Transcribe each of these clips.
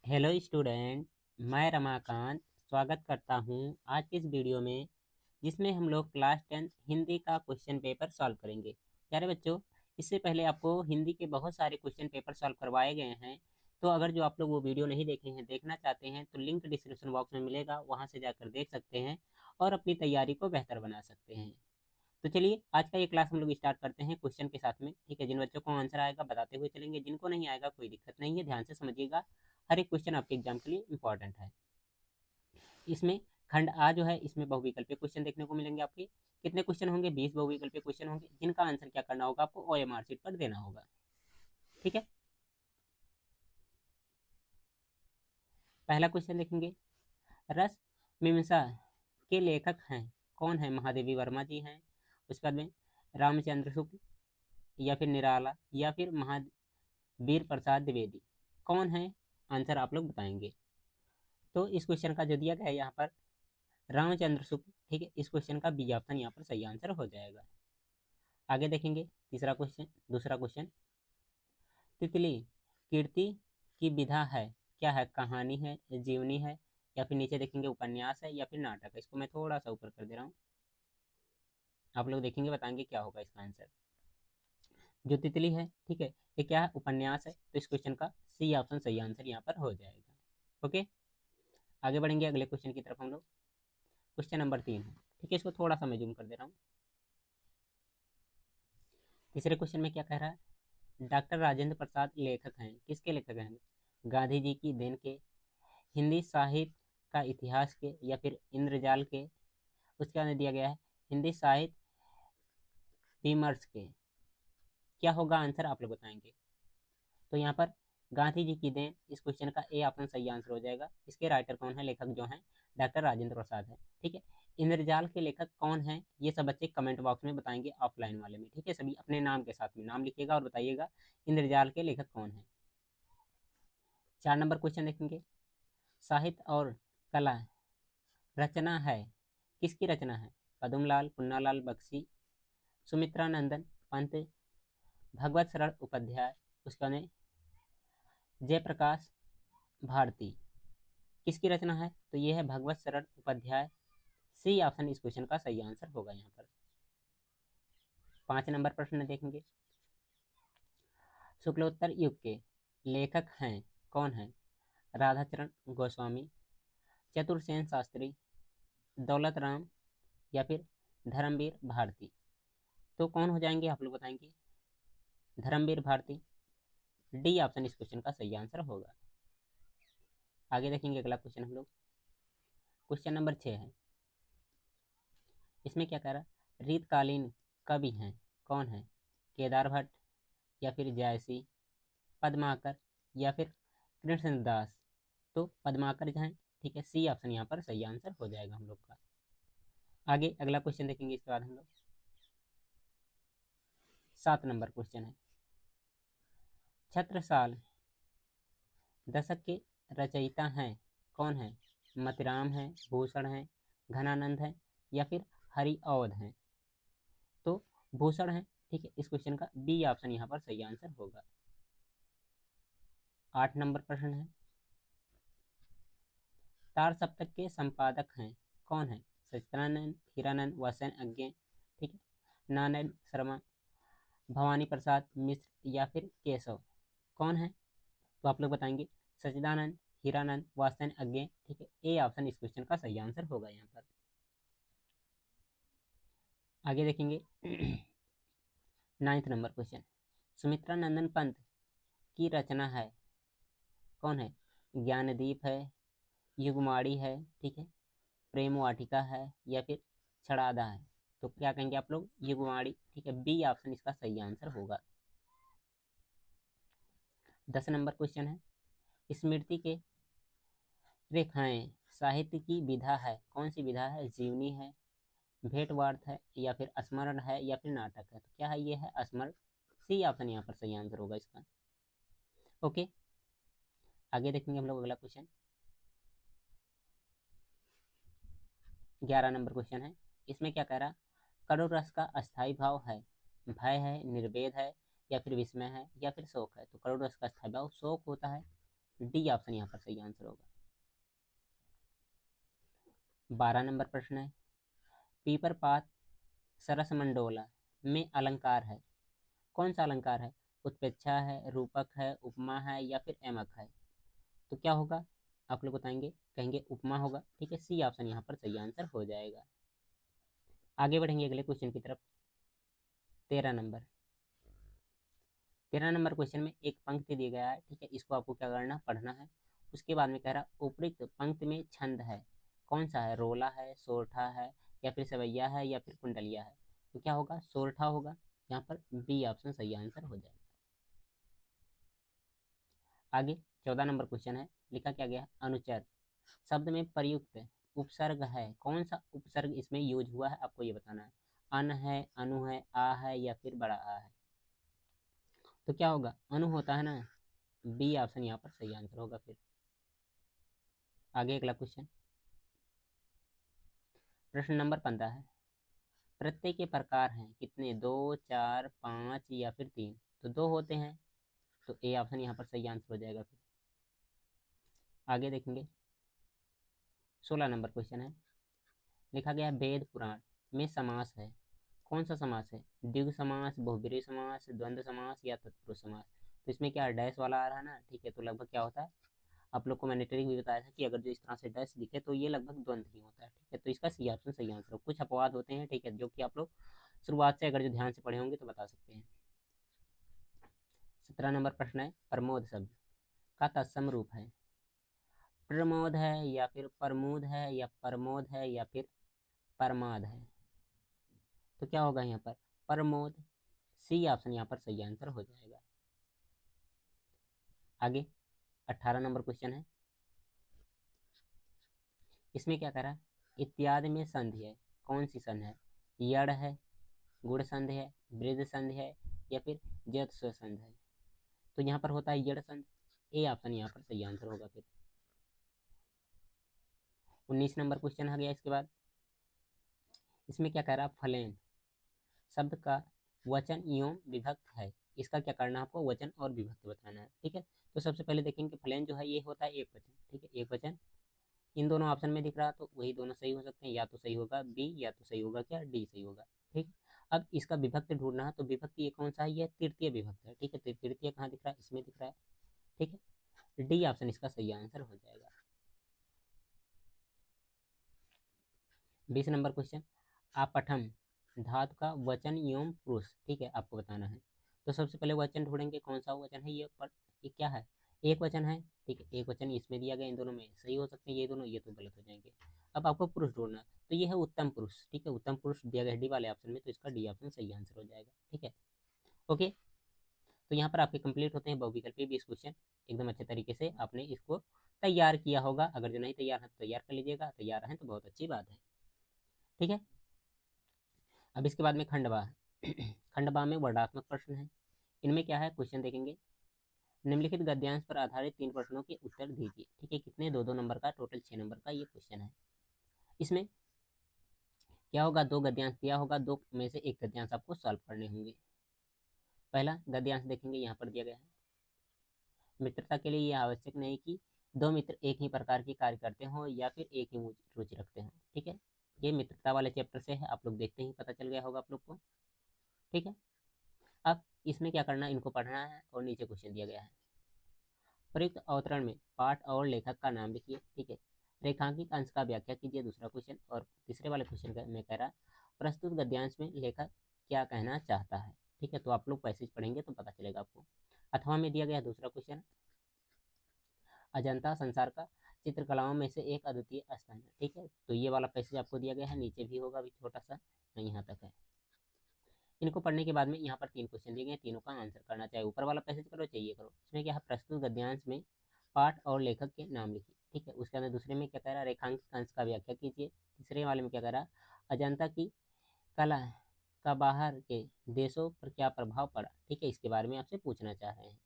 Hello student, मैं रमाकांत स्वागत करता हूं आज की इस वीडियो में, जिसमें हम लोग क्लास 10 हिंदी का क्वेश्चन पेपर सॉल्व करेंगे। प्यारे बच्चों, इससे पहले आपको हिंदी के बहुत सारे क्वेश्चन पेपर सॉल्व करवाए गए हैं। तो अगर जो आप लोग वो वीडियो नहीं देखे हैं, देखना चाहते हैं, तो लिंक डिस्क्रिप्शन बॉक्स में मिलेगा, वहां से जाकर देख सकते हैं और अपनी तैयारी को बेहतर बना सकते हैं। तो चलिए आज का ये क्लास हम लोग स्टार्ट करते हैं क्वेश्चन के साथ में। ठीक है, जिन बच्चों को आंसर आएगा बताते हुए चलेंगे, जिनको नहीं आएगा कोई दिक्कत नहीं है, ध्यान से समझिएगा। हर एक क्वेश्चन आपके एग्जाम के लिए इंपॉर्टेंट है। इसमें खंड आ जो है, इसमें बहुविकल्पीय क्वेश्चन देखने को मिलेंगे आपके। कितने क्वेश्चन होंगे? 20 बहुविकल्पीय क्वेश्चन होंगे, जिनका आंसर क्या करना होगा आपको OMR शीट पर देना होगा। ठीक है, पहला क्वेश्चन देखेंगे। रस मीमांसा के लेखक हैं कौन है? महादेवी वर्मा जी हैं, उसके बाद में रामचंद्र शुक्ल, या फिर निराला, या फिर महावीर प्रसाद द्विवेदी। कौन है? आंसर आप लोग बताएंगे। तो इस क्वेश्चन का जो दिया गया है यहाँ पर रामचंद्र शुक्ल। ठीक है, इस क्वेश्चन का बी ऑप्शन यहाँ पर सही आंसर हो जाएगा। आगे देखेंगे तीसरा क्वेश्चन, दूसरा क्वेश्चन। तितली कीर्ति की विधा है, क्या है? कहानी है, जीवनी है, या फिर नीचे देखेंगे उपन्यास है, या फिर नाटक है। इसको मैं थोड़ा सा ऊपर कर दे रहा हूँ, आप लोग देखेंगे बताएंगे क्या होगा इसका आंसर। जो तितली है, ठीक है, ये क्या है? उपन्यास है, तो इस क्वेश्चन का सी ऑप्शन सही आंसर यहाँ पर हो जाएगा। ओके, आगे बढ़ेंगे अगले क्वेश्चन की तरफ हम लोग। क्वेश्चन नंबर 3 है, ठीक है, इसको थोड़ा सा मैं जूम कर दे रहा हूँ। तीसरे क्वेश्चन में क्या कह रहा है? डॉक्टर राजेंद्र प्रसाद लेखक हैं, किसके लेखक हैं? गांधी जी की देन के, हिंदी साहित्य का इतिहास के, या फिर इंद्रजाल के। उसके बाद दिया गया है हिंदी साहित्य विमर्श के। क्या होगा आंसर आप लोग बताएंगे। तो यहाँ पर गांधी जी की देन, इस क्वेश्चन का ए ऑप्शन सही आंसर हो जाएगा। इसके राइटर कौन है? लेखक जो हैं डॉक्टर राजेंद्र प्रसाद है। ठीक है, इंद्रजाल के लेखक कौन है? ये सब बच्चे कमेंट बॉक्स में बताएंगे ऑफलाइन वाले में। ठीक है, सभी अपने नाम के साथ में नाम लिखिएगा और बताइएगा इंद्रजाल के लेखक कौन है। 4 नंबर क्वेश्चन देखेंगे। साहित्य और कला रचना है, किसकी रचना है? पद्मलाल, पुन्नालाल बख्शी, सुमित्रा नंदन पंत, भगवत शरण उपाध्याय, उसका ने जयप्रकाश भारती। किसकी रचना है? तो ये है भगवत शरण उपाध्याय। सी ऑप्शन इस क्वेश्चन का सही आंसर होगा यहाँ पर। 5 नंबर प्रश्न देखेंगे। शुक्लोत्तर युग के लेखक हैं कौन है? राधाचरण गोस्वामी, चतुर्सेन शास्त्री, दौलत राम, या फिर धर्मवीर भारती। तो कौन हो जाएंगे आप लोग बताएंगे। धर्मवीर भारती, डी ऑप्शन इस क्वेश्चन का सही आंसर होगा। आगे देखेंगे अगला क्वेश्चन हम लोग। क्वेश्चन नंबर 6 है, इसमें क्या कह रहा है? रीतकालीन कवि हैं कौन है? केदार भट्ट, या फिर जयसी, पद्माकर, या फिर कृष्णदास। तो पद्माकर जो है, ठीक है, सी ऑप्शन यहाँ पर सही आंसर हो जाएगा हम लोग का। आगे अगला क्वेश्चन देखेंगे इसके बाद हम लोग। 7 नंबर क्वेश्चन है। छत्रसाल दशक के रचयिता हैं कौन है? मतिराम है, भूषण है, घनानंद है, या फिर हरि अवध है। तो भूषण है। ठीक है, इस क्वेश्चन का बी ऑप्शन यहाँ पर सही आंसर होगा। 8 नंबर प्रश्न है। तार सप्तक के संपादक हैं कौन है? सच्चिदानंद, हीरानंद, वसन अज्ञे, ठीक है, नारायण शर्मा, भवानी प्रसाद मिश्र, या फिर केशव। कौन है? तो आप लोग बताएंगे सच्चिदानंद, हीरानंद, वासन अज्ञे। ठीक है, ए ऑप्शन इस क्वेश्चन का सही आंसर होगा यहाँ पर। आगे देखेंगे। 9 नंबर क्वेश्चन। सुमित्रा नंदन पंत की रचना है कौन है? ज्ञानदीप है, युगमाड़ी है, ठीक है, प्रेम वाटिका है, या फिर छड़ादा है। तो क्या कहेंगे आप लोग? युगमाड़ी। ठीक है, बी ऑप्शन इसका सही आंसर होगा। 10 नंबर क्वेश्चन है। स्मृति के रेखाएं साहित्य की विधा है, कौन सी विधा है? जीवनी है, भेंटवार्ता है, या फिर स्मरण है, या फिर नाटक है। तो क्या है? ये है स्मरण। सी ऑप्शन यहाँ पर सही आंसर होगा इसका। ओके, आगे देखेंगे हम लोग अगला क्वेश्चन। 11 नंबर क्वेश्चन है। इसमें क्या कह रहा? करुण रस का अस्थाई भाव है, भय है, निर्वेद है, या फिर विस्मय है, या फिर शोक है। तो करुण रस का अस्थाई भाव शोक होता है। डी ऑप्शन यहाँ पर सही आंसर होगा। 12 नंबर प्रश्न है, पीपर पात सरस मंडोला में अलंकार है, कौन सा अलंकार है? उत्प्रेक्षा है, रूपक है, उपमा है या फिर एमक है? तो क्या होगा आप लोग बताएंगे, कहेंगे उपमा होगा। ठीक है, सी ऑप्शन यहाँ पर सही आंसर हो जाएगा। आगे बढ़ेंगे अगले क्वेश्चन की तरफ। 13 नंबर 13 नंबर क्वेश्चन में एक पंक्ति दी गया है। ठीक है, इसको आपको क्या करना, पढ़ना है। उसके बाद में कह रहा उपयुक्त पंक्ति में छंद है, कौन सा है? रोला है, सोरठा है या फिर सवैया है या फिर कुंडलिया है? तो क्या होगा, सोरठा होगा। यहाँ पर बी ऑप्शन सही आंसर हो जाएगा। आगे 14 नंबर क्वेश्चन है, लिखा क्या गया है, अनुचर शब्द में प्रयुक्त उपसर्ग है, कौन सा उपसर्ग इसमें यूज हुआ है आपको ये बताना है। अन है, अनु है, आ है या फिर बड़ा आ है? तो क्या होगा, अनु होता है ना, बी ऑप्शन यहाँ पर सही आंसर होगा। फिर आगे अगला क्वेश्चन, प्रश्न नंबर 15 है, प्रत्यय के प्रकार हैं कितने? 2, 4, 5 या फिर 3? तो 2 होते हैं, तो ए ऑप्शन यहाँ पर सही आंसर हो जाएगा। फिर आगे देखेंगे, 16 नंबर क्वेश्चन है, लिखा गया वेद पुराण में समास है, कौन सा समास है? द्विगु समास, बहुब्रीहि समास, द्वंद्व समास या तत्पुरुष समास? तो इसमें क्या डैश वाला आ रहा है ना, ठीक है, तो लगभग क्या होता है, आप लोग को मैंने ट्रिक भी बताया था कि अगर जो इस तरह से डैश दिखे तो ये लगभग द्वंद्व ही होता है। ठीक है, तो इसका सी ऑप्शन सही आंसर हो। कुछ अपवाद होते हैं, ठीक है, जो कि आप लोग शुरुआत से अगर जो ध्यान से पढ़े होंगे तो बता सकते हैं। 17 नंबर प्रश्न है, प्रमोद शब्द का तत्सम रूप है, प्रमोद है या फिर प्रमोद है या प्रमोद है या फिर परमाद है? तो क्या होगा यहाँ पर, प्रमोद, सी ऑप्शन यहाँ पर सही आंसर हो जाएगा। आगे 18 नंबर क्वेश्चन है, इसमें क्या करा, इत्यादि में संधि है, कौन सी संधि है? यड़ है, गुण संधि है, वृद्ध संधि है या फिर जत स्व संधि है? तो यहाँ पर होता है यड़ संधि, ए ऑप्शन यहाँ पर सही आंसर होगा। फिर 19 नंबर क्वेश्चन आ गया इसके बाद, इसमें क्या कह रहा है, फलेन शब्द का वचन एवं विभक्त है, इसका क्या करना है आपको, वचन और विभक्त बताना है। ठीक है, तो सबसे पहले देखेंगे फलेन जो है ये होता है एक वचन। ठीक है, एक वचन इन दोनों ऑप्शन में दिख रहा है, तो वही दोनों सही हो सकते हैं, या तो सही होगा बी या तो सही होगा क्या, डी सही होगा। ठीक, अब इसका विभक्त ढूंढना है, तो विभक्त ये कौन सा है, ये तृतीय विभक्त है। ठीक है, तो तृतीय कहाँ दिख रहा है, इसमें दिख रहा है। ठीक है, डी ऑप्शन इसका सही आंसर हो जाएगा। 20 नंबर क्वेश्चन, आपठम धातु का वचन एवं पुरुष, ठीक है, आपको बताना है। तो सबसे पहले वचन ढूंढेंगे, कौन सा वचन है ये, पर ये क्या है, एक वचन है। ठीक है, एक वचन इसमें दिया गया, इन दोनों में सही हो सकते हैं ये दोनों, ये तो गलत हो जाएंगे। अब आपको पुरुष ढूंढना है, तो ये है उत्तम पुरुष। ठीक है, उत्तम पुरुष दिया गया डी वाले ऑप्शन में, तो इसका डी ऑप्शन सही आंसर हो जाएगा। ठीक है, ओके, तो यहाँ पर आपके कंप्लीट होते हैं बहुविकल्पीय 20 क्वेश्चन। एकदम अच्छे तरीके से आपने इसको तैयार किया होगा। अगर जो नहीं तैयार है तो तैयार कर लीजिएगा, तैयार हैं तो बहुत अच्छी बात है। ठीक है, अब इसके बाद में खंडवा खंडवा में वर्णात्मक प्रश्न है। इनमें क्या है, क्वेश्चन देखेंगे, निम्नलिखित गद्यांश पर आधारित 3 प्रश्नों के उत्तर दीजिए। ठीक है, कितने, 2-2 नंबर का, टोटल 6 नंबर का ये क्वेश्चन है। इसमें क्या होगा, 2 गद्यांश दिया होगा, 2 में से एक गद्यांश आपको सॉल्व करने होंगे। पहला गद्यांश देखेंगे, यहाँ पर दिया गया है, मित्रता के लिए ये आवश्यक नहीं कि 2 मित्र एक ही प्रकार के कार्य करते हों या फिर एक ही रुचि रखते हों। ठीक है, ये मित्रता वाले चैप्टर से है, आप लोग देखते ही पता चल गया होगा आप लोग को। ठीक है, अब इसमें क्या करना है, इनको पढ़ना है और नीचे क्वेश्चन दिया गया है। प्रयुक्त अवतरण में पाठ और लेखक का नाम लिखिए। ठीक है, रेखांकित अंश का व्याख्या कीजिए, दूसरा क्वेश्चन। और तीसरे वाले क्वेश्चन में कह रहा प्रस्तुत गद्यांश में लेखक क्या कहना चाहता है। ठीक है, तो आप लोग पैसेज पढ़ेंगे तो पता चलेगा आपको। अथवा में दिया गया दूसरा क्वेश्चन, अजंता संसार का चित्रकलाओं में से एक अद्वितीय स्थान है। ठीक है, तो ये वाला पैसेज आपको दिया गया है, नीचे भी होगा अभी छोटा सा, यहाँ तक है। इनको पढ़ने के बाद में यहाँ पर 3 क्वेश्चन दिए गए, तीनों का आंसर करना, चाहे ऊपर वाला पैसेज करो चाहे ये करो। इसमें क्या है, प्रस्तुत गद्यांश में पाठ और लेखक के नाम लिखिए। ठीक है, उसके अंदर दूसरे में क्या कह रहा है, रेखांकित अंश का व्याख्या कीजिए। तीसरे वाले में क्या कह रहा है, अजंता की कला का बाहर के देशों पर क्या प्रभाव पड़ा। ठीक है, इसके बारे में आपसे पूछना चाह रहे हैं।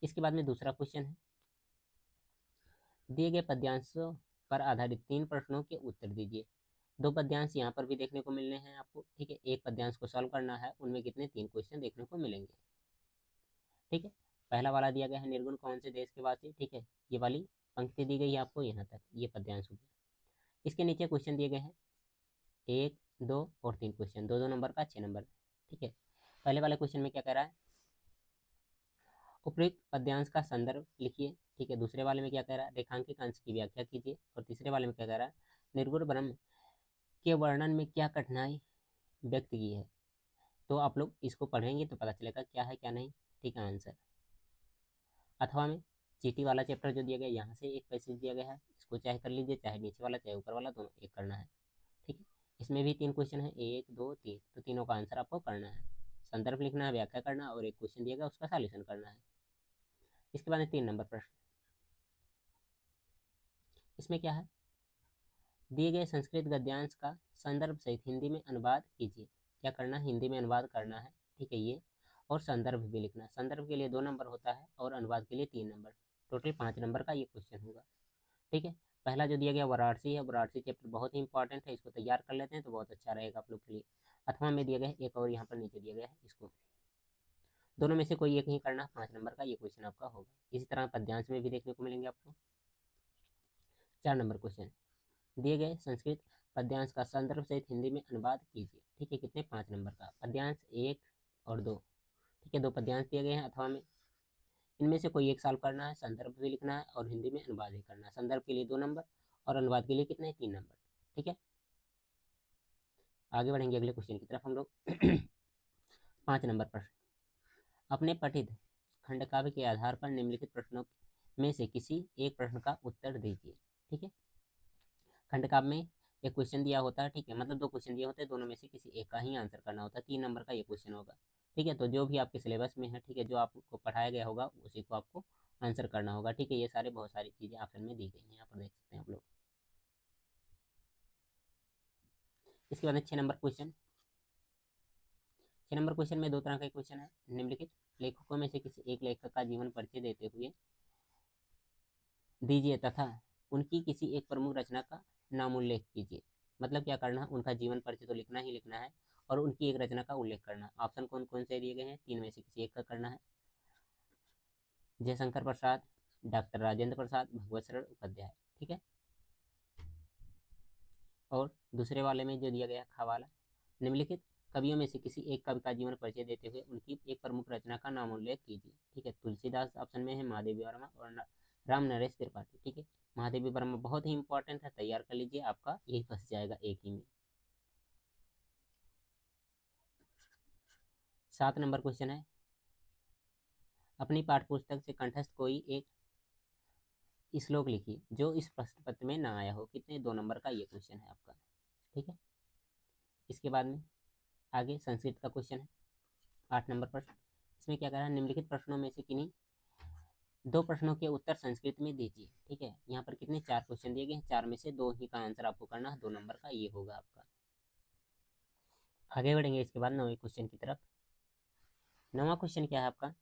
इसके बाद में दूसरा क्वेश्चन है, दिए गए पद्यांशों पर आधारित 3 प्रश्नों के उत्तर दीजिए। 2 पद्यांश यहाँ पर भी देखने को मिलने हैं आपको। ठीक है, एक पद्यांश को सॉल्व करना है, उनमें कितने, 3 क्वेश्चन देखने को मिलेंगे। ठीक है, पहला वाला दिया गया है निर्गुण कौन से देश के वासी, ठीक है, ये वाली पंक्ति दी गई है आपको यहाँ तक, ये पद्यांश हो गया। इसके नीचे क्वेश्चन दिए गए हैं 1, 2 और 3 क्वेश्चन, 2 2 नंबर का 6 नंबर, ठीक है। पहले वाले क्वेश्चन में क्या कह रहा है, उपयुक्त पद्यांश का संदर्भ लिखिए, ठीक है। दूसरे वाले में क्या कह रहा है, रेखांकित अंश की व्याख्या कीजिए। और तीसरे वाले में क्या कह रहा है, निर्गुण ब्रह्म के वर्णन में क्या कठिनाई व्यक्त की है। तो आप लोग इसको पढ़ेंगे तो पता चलेगा क्या है क्या नहीं, ठीक है आंसर। अथवा में चीटी वाला चैप्टर जो दिया गया, यहाँ से एक पैसेज दिया गया है, इसको चाहे कर लीजिए, चाहे नीचे वाला चाहे ऊपर वाला, दोनों एक करना है, ठीक है। इसमें भी 3 क्वेश्चन है, 1 2 3, तो तीनों का आंसर आपको करना है, संदर्भ लिखना है, व्याख्या करना और एक क्वेश्चन दिया गया उसका सॉल्यूशन करना है। इसके बाद 3 नंबर प्रश्न, इसमें क्या है, दिए गए संस्कृत गद्यांश का संदर्भ सहित हिंदी में अनुवाद कीजिए। क्या करना है, हिंदी में अनुवाद करना है, ठीक है ये, और संदर्भ भी लिखना है। संदर्भ के लिए 2 नंबर होता है और अनुवाद के लिए 3 नंबर, टोटल 5 नंबर का ये क्वेश्चन होगा, ठीक है। पहला जो दिया गया वाराणसी है, वाराणसी चैप्टर बहुत ही इंपॉर्टेंट है, इसको तैयार कर लेते हैं तो बहुत अच्छा रहेगा आप लोग के लिए। अथवा में दिया गया है एक, और यहाँ पर नीचे दिया गया है, इसको दोनों में से कोई एक ही करना, 5 नंबर का ये क्वेश्चन आपका होगा। इसी तरह पद्यांश में भी देखने को मिलेंगे आपको। 4 नंबर क्वेश्चन, दिए गए संस्कृत पद्यांश का संदर्भ सहित हिंदी में अनुवाद कीजिए, ठीक है। कितने, 5 नंबर का। पद्यांश 1 और 2, ठीक है, 2 पद्यांश दिए गए हैं अथवा में, इनमें से कोई एक सॉल्व करना है, संदर्भ भी लिखना है और हिंदी में अनुवाद भी करना है। संदर्भ के लिए 2 नंबर और अनुवाद के लिए कितने, 3 नंबर, ठीक है। आगे बढ़ेंगे अगले क्वेश्चन की तरफ हम लोग। 5 नंबर प्रश्न, अपने पठित खंडकाव्य के आधार पर निम्नलिखित प्रश्नों में से किसी एक प्रश्न का उत्तर दीजिए, ठीक है। खंडकाव्य में एक क्वेश्चन दिया होता है, ठीक है, मतलब 2 क्वेश्चन दिए होते हैं, दोनों में से किसी एक का ही आंसर करना होता है। 3 नंबर का ये क्वेश्चन होगा, ठीक है। तो जो भी आपके सिलेबस में है, ठीक है, जो आपको पढ़ाया गया होगा उसी को आपको आंसर करना होगा, ठीक है। ये सारे बहुत सारी चीज़ें ऑप्शन में दी गई हैं, यहाँ पर देख सकते हैं आप लोग। इसके बाद 6 नंबर क्वेश्चन, 6 नंबर क्वेश्चन में 2 तरह का क्वेश्चन है। निम्नलिखित लेखकों में से किसी एक लेखक का जीवन परिचय देते हुए दीजिए तथा उनकी किसी एक प्रमुख रचना का नाम उल्लेख कीजिए। मतलब क्या करना है, उनका जीवन परिचय तो लिखना ही लिखना है और उनकी एक रचना का उल्लेख करना है। ऑप्शन कौन कौन से दिए गए हैं, 3 में से किसी एक का करना है। जयशंकर प्रसाद, डॉक्टर राजेंद्र प्रसाद, भगवत शरण उपाध्याय, ठीक है। और दूसरे वाले में जो दिया गया खवाला, निम्नलिखित कवियों में से किसी एक कवि का जीवन परिचय देते हुए उनकी एक प्रमुख रचना का नाम उल्लेख कीजिए, ठीक है। तुलसीदास ऑप्शन में है, महादेवी वर्मा और राम नरेश त्रिपाठी, ठीक है। महादेवी वर्मा बहुत ही इंपॉर्टेंट है, तैयार कर लीजिए, आपका यही फंस जाएगा एक ही में। 7 नंबर क्वेश्चन है, अपनी पाठ्य पुस्तक से कंठस्थ कोई एक श्लोक लिखिए जो इस प्रश्न पत्र में ना आया हो। कितने, 2 नंबर का ये क्वेश्चन है आपका, ठीक है। इसके बाद में आगे संस्कृत का क्वेश्चन है, 8 नंबर प्रश्न। इसमें क्या कह रहा है, निम्नलिखित प्रश्नों में से किन्हीं 2 प्रश्नों के उत्तर संस्कृत में दीजिए, ठीक है। यहाँ पर कितने, 4 क्वेश्चन दिए गए हैं, 4 में से 2 ही का आंसर आपको करना है, 2 नंबर का ये होगा आपका। आगे बढ़ेंगे इसके बाद 9वें क्वेश्चन की तरफ। 9वां क्वेश्चन क्या है आपका,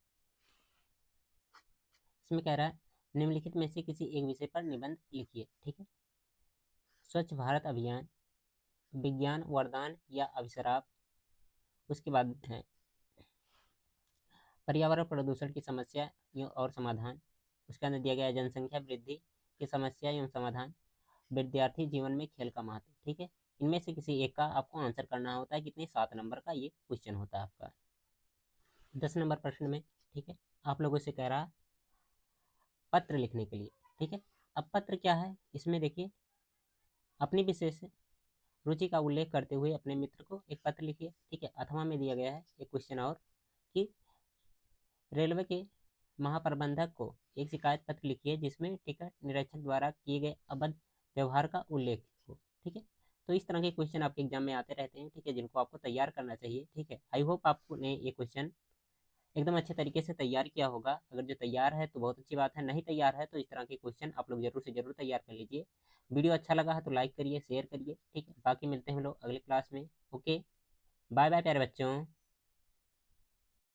इसमें कह रहा है निम्नलिखित में से किसी एक विषय पर निबंध लिखिए, ठीक है। स्वच्छ भारत अभियान, विज्ञान वरदान या अभिशाप। उसके बाद है पर्यावरण प्रदूषण की समस्या और समाधान। उसके अंदर दिया गया है जनसंख्या वृद्धि की समस्या एवं समाधान, विद्यार्थी जीवन में खेल का महत्व, ठीक है। इनमें से किसी एक का आपको आंसर करना होता है। कितने, 7 नंबर का ये क्वेश्चन होता है आपका। 10 नंबर प्रश्न में, ठीक है, आप लोगों से कह रहा है पत्र लिखने के लिए, ठीक है। अब पत्र क्या है, इसमें देखिए अपनी विशेष रुचि का उल्लेख करते हुए अपने मित्र को एक पत्र लिखिए, ठीक है। अथवा में दिया गया है एक क्वेश्चन और कि रेलवे के महाप्रबंधक को एक शिकायत पत्र लिखिए जिसमें टिकट निरीक्षक द्वारा किए गए अभद्र व्यवहार का उल्लेख हो, ठीक है। तो इस तरह के क्वेश्चन आपके एग्जाम में आते रहते हैं, ठीक है, जिनको आपको तैयार करना चाहिए, ठीक है। आई होप आपने ये क्वेश्चन एकदम अच्छे तरीके से तैयार किया होगा। अगर जो तैयार है तो बहुत अच्छी बात है, नहीं तैयार है तो इस तरह के क्वेश्चन आप लोग जरूर से जरूर तैयार कर लीजिए। वीडियो अच्छा लगा है तो लाइक करिए, शेयर करिए, ठीक है। बाकी मिलते हैं हम लोग अगले क्लास में। ओके, बाय बाय प्यारे बच्चों।